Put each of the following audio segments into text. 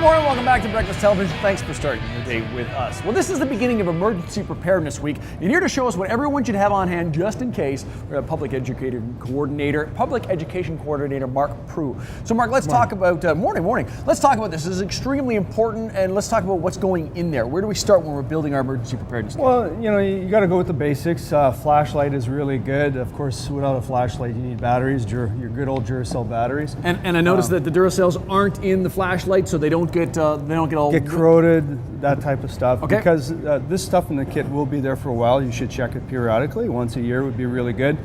morning, welcome back to Breakfast Television. Thanks for starting your day with us. Well, this is the beginning of Emergency Preparedness Week, and here to show us what everyone should have on hand just in case, we have Public Education Coordinator Mark Proulx. So Mark, let's talk about, morning. Let's talk about this. This is extremely important, and let's talk about what's going in there. Where do we start when we're building our emergency preparedness? Well, you got to go with the basics. Flashlight is really good. Of course, without a flashlight, you need batteries, your good old Duracell batteries. And I noticed that the Duracells aren't in the flashlight, so they don't get corroded, that type of stuff. Okay. Because this stuff in the kit will be there for a while. You should check it periodically. Once a year would be really good,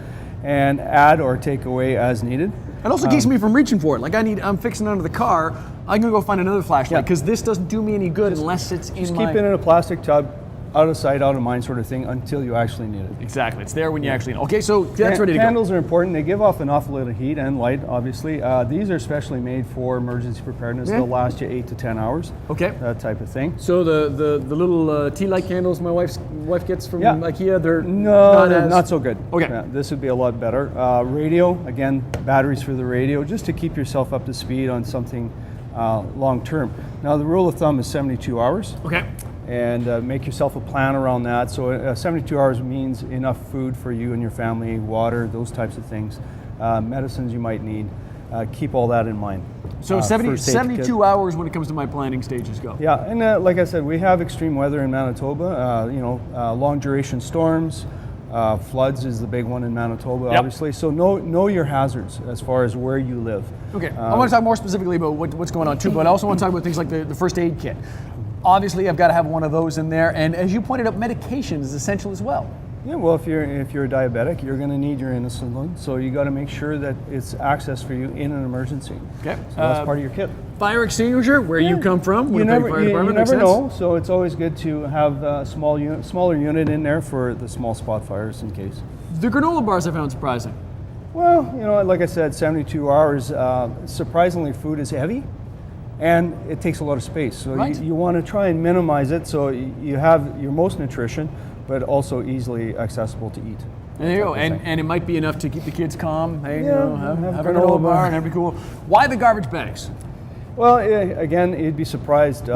and add or take away as needed. It also keeps me from reaching for it. Like I'm fixing it under the car. I'm gonna go find another flashlight because this doesn't do me any good unless it's in my. Just keep it in a plastic tub, out of sight, out of mind sort of thing until you actually need it. Exactly, it's there when you actually need it. Okay, so that's ready to go. Candles are important. They give off an awful lot of heat and light, obviously. These are specially made for emergency preparedness. They'll last you 8 to 10 hours. Okay. That type of thing. So the little tea light candles my wife gets from IKEA, they're not so good. Okay. Yeah, this would be a lot better. Radio, again, batteries for the radio, just to keep yourself up to speed on something long term. Now the rule of thumb is 72 hours. Okay. And make yourself a plan around that. So 72 hours means enough food for you and your family, water, those types of things, medicines you might need. Keep all that in mind. So 72 hours when it comes to my planning stages go. Yeah, and like I said, we have extreme weather in Manitoba, long duration storms, floods is the big one in Manitoba, obviously. So know your hazards as far as where you live. Okay, I want to talk more specifically about what's going on too, but I also want to talk about things like the first aid kit. Obviously, I've got to have one of those in there, and as you pointed out, medication is essential as well. Yeah, well, if you're a diabetic, you're going to need your insulin, so you got to make sure that it's access for you in an emergency. Okay, so that's part of your kit. Fire extinguisher, where you come from? You never know, so it's always good to have a smaller unit in there for the small spot fires in case. The granola bars I found surprising. Well, like I said, 72 hours. Surprisingly, food is heavy. And it takes a lot of space, so you want to try and minimize it so you have your most nutrition, but also easily accessible to eat. There you go, and it might be enough to keep the kids calm. Hey, have a granola bar and that'd be cool. Why the garbage bags? Well, again, you'd be surprised.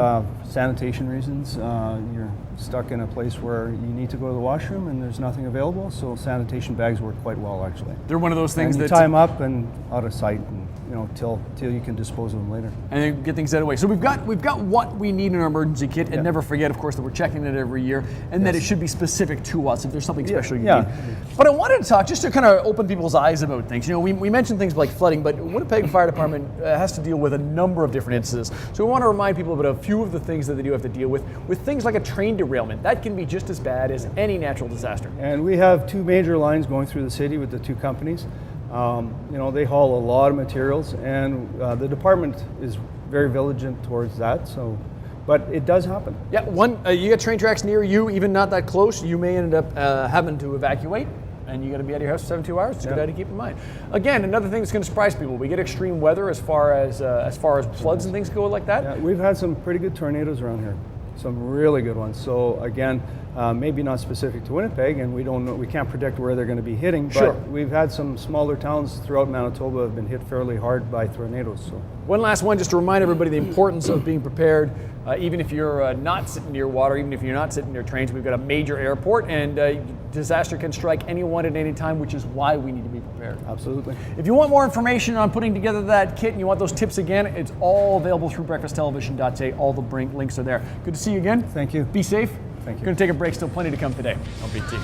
Sanitation reasons. You're stuck in a place where you need to go to the washroom and there's nothing available, so sanitation bags work quite well, actually. They're one of those things that you tie them up and out of sight, and till you can dispose of them later. And then get things out of the way. So we've got what we need in our emergency kit, and never forget, of course, that we're checking it every year, and that it should be specific to us if there's something special you need. But I wanted to talk just to kind of open people's eyes about things. We mentioned things like flooding, but Winnipeg Fire Department has to deal with a number of different incidents. So we want to remind people about a few of the things that they do have to deal with things like a train derailment. That can be just as bad as any natural disaster. And we have two major lines going through the city with the two companies. They haul a lot of materials, and the department is very vigilant towards that. So, but it does happen. Yeah, you got train tracks near you, even not that close. You may end up having to evacuate, and you got to be out of your house for 72 hours. It's a good idea to keep in mind. Again, another thing that's going to surprise people: we get extreme weather as far as floods and things go like that. Yeah, we've had some pretty good tornadoes around here. Some really good ones. So again, maybe not specific to Winnipeg, and we can't predict where they're going to be hitting, but we've had some smaller towns throughout Manitoba have been hit fairly hard by tornadoes. So one last one, just to remind everybody the importance of being prepared, even if you're not sitting near water, even if you're not sitting near trains. We've got a major airport, and disaster can strike anyone at any time, which is why we need to be prepared. Absolutely. If you want more information on putting together that kit and you want those tips again, it's all available through breakfasttelevision.ca. All the links are there. Good to see you again. Thank you. Be safe. Thank you. We're going to take a break. Still plenty to come today on BT.